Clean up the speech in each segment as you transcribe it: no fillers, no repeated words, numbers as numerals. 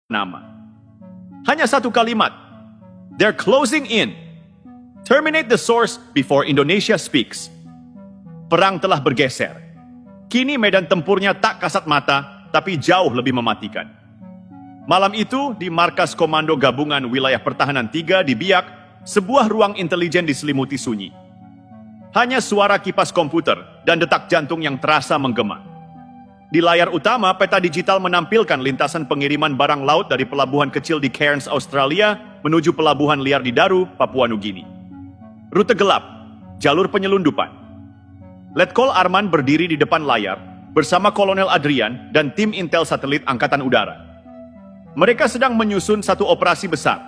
nama. Hanya satu kalimat. They're closing in. Terminate the source before Indonesia speaks. Perang telah bergeser. Kini medan tempurnya tak kasat mata, tapi jauh lebih mematikan. Malam itu, di Markas Komando Gabungan Wilayah Pertahanan 3 di Biak, sebuah ruang intelijen diselimuti sunyi. Hanya suara kipas komputer dan detak jantung yang terasa menggema. Di layar utama, peta digital menampilkan lintasan pengiriman barang laut dari pelabuhan kecil di Cairns, Australia, menuju pelabuhan liar di Daru, Papua Nugini. Rute gelap, jalur penyelundupan. Letkol Arman berdiri di depan layar, bersama Kolonel Adrian dan tim intel satelit Angkatan Udara. Mereka sedang menyusun satu operasi besar,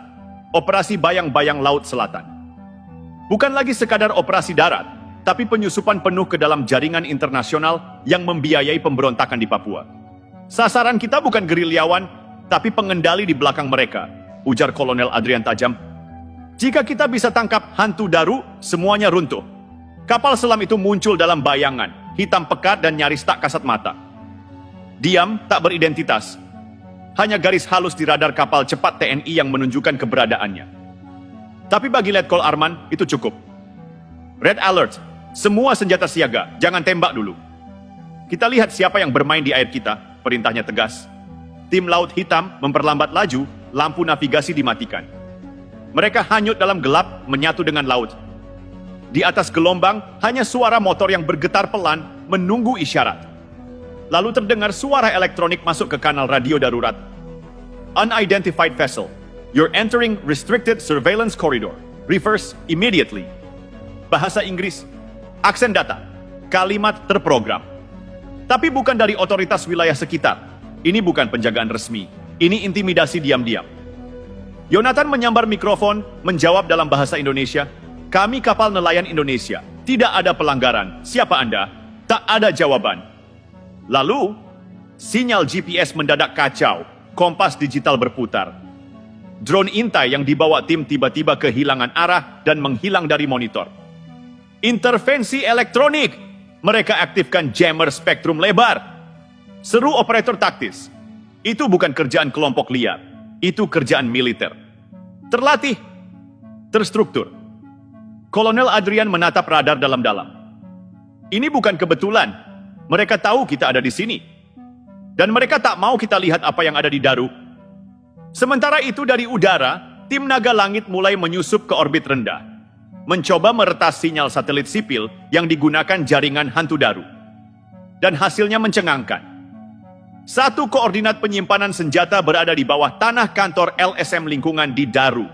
Operasi Bayang-Bayang Laut Selatan. Bukan lagi sekadar operasi darat, tapi penyusupan penuh ke dalam jaringan internasional yang membiayai pemberontakan di Papua. Sasaran kita bukan gerilyawan, tapi pengendali di belakang mereka, ujar Kolonel Adrian tajam. Jika kita bisa tangkap hantu Daru, semuanya runtuh. Kapal selam itu muncul dalam bayangan, hitam pekat dan nyaris tak kasat mata. Diam, tak beridentitas. Hanya garis halus di radar kapal cepat TNI yang menunjukkan keberadaannya. Tapi bagi Letkol Arman, itu cukup. Red alert, semua senjata siaga, jangan tembak dulu. Kita lihat siapa yang bermain di air kita, perintahnya tegas. Tim Laut Hitam memperlambat laju, lampu navigasi dimatikan. Mereka hanyut dalam gelap, menyatu dengan laut. Di atas gelombang, hanya suara motor yang bergetar pelan, menunggu isyarat. Lalu terdengar suara elektronik masuk ke kanal radio darurat. Unidentified vessel, you're entering restricted surveillance corridor. Reverse immediately. Bahasa Inggris, aksen data, kalimat terprogram. Tapi bukan dari otoritas wilayah sekitar. Ini bukan penjagaan resmi. Ini intimidasi diam-diam. Yonatan menyambar mikrofon, menjawab dalam bahasa Indonesia. Kami kapal nelayan Indonesia. Tidak ada pelanggaran. Siapa Anda? Tak ada jawaban. Lalu, sinyal GPS mendadak kacau. Kompas digital berputar. Drone intai yang dibawa tim tiba-tiba kehilangan arah dan menghilang dari monitor. Intervensi elektronik. Mereka aktifkan jammer spektrum lebar. Seru operator taktis. Itu bukan kerjaan kelompok liar. Itu kerjaan militer. Terlatih. Terstruktur. Kolonel Adrian menatap radar dalam-dalam. Ini bukan kebetulan. Mereka tahu kita ada di sini. Dan mereka tak mau kita lihat apa yang ada di Daru. Sementara itu dari udara, tim naga langit mulai menyusup ke orbit rendah. Mencoba meretas sinyal satelit sipil yang digunakan jaringan hantu Daru. Dan hasilnya mencengangkan. Satu koordinat penyimpanan senjata berada di bawah tanah kantor LSM lingkungan di Daru.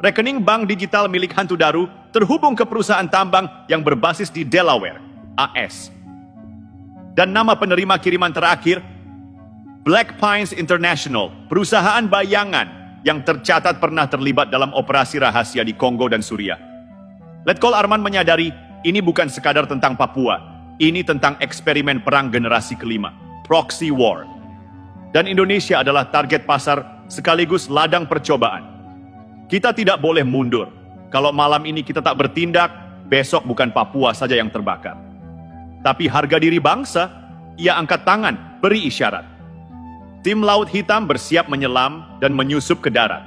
Rekening bank digital milik hantu Daru terhubung ke perusahaan tambang yang berbasis di Delaware, AS. Dan nama penerima kiriman terakhir, Black Pines International, perusahaan bayangan yang tercatat pernah terlibat dalam operasi rahasia di Kongo dan Suriah. Letkol Arman menyadari ini bukan sekadar tentang Papua, ini tentang eksperimen perang generasi kelima, proxy war. Dan Indonesia adalah target pasar sekaligus ladang percobaan. Kita tidak boleh mundur. Kalau malam ini kita tak bertindak, besok bukan Papua saja yang terbakar. Tapi harga diri bangsa, ia angkat tangan, beri isyarat. Tim Laut Hitam bersiap menyelam dan menyusup ke darat.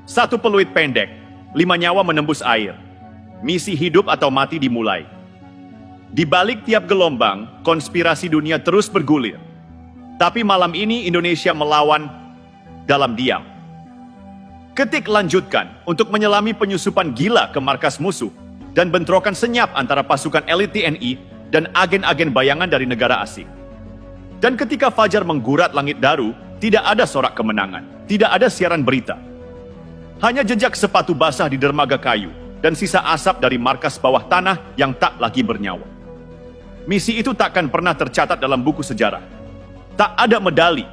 Satu peluit pendek, 5 nyawa menembus air. Misi hidup atau mati dimulai. Di balik tiap gelombang, konspirasi dunia terus bergulir. Tapi malam ini Indonesia melawan dalam diam. Ketik lanjutkan untuk menyelami penyusupan gila ke markas musuh dan bentrokan senyap antara pasukan elit TNI dan agen-agen bayangan dari negara asing. Dan ketika fajar menggurat langit Daru, tidak ada sorak kemenangan, tidak ada siaran berita. Hanya jejak sepatu basah di dermaga kayu dan sisa asap dari markas bawah tanah yang tak lagi bernyawa. Misi itu takkan pernah tercatat dalam buku sejarah. Tak ada medali,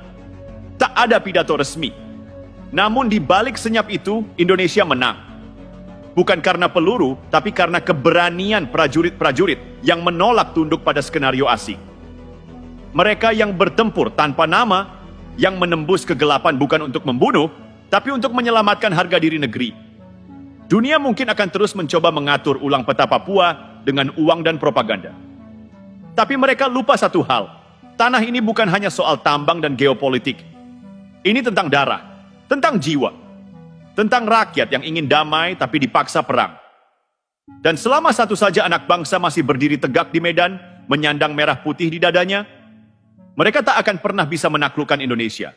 tak ada pidato resmi. Namun di balik senyap itu, Indonesia menang. Bukan karena peluru, tapi karena keberanian prajurit-prajurit yang menolak tunduk pada skenario asing. Mereka yang bertempur tanpa nama, yang menembus kegelapan bukan untuk membunuh, tapi untuk menyelamatkan harga diri negeri. Dunia mungkin akan terus mencoba mengatur ulang peta Papua dengan uang dan propaganda. Tapi mereka lupa satu hal, tanah ini bukan hanya soal tambang dan geopolitik. Ini tentang darah, tentang jiwa, tentang rakyat yang ingin damai tapi dipaksa perang. Dan selama satu saja anak bangsa masih berdiri tegak di medan, menyandang merah putih di dadanya, mereka tak akan pernah bisa menaklukkan Indonesia.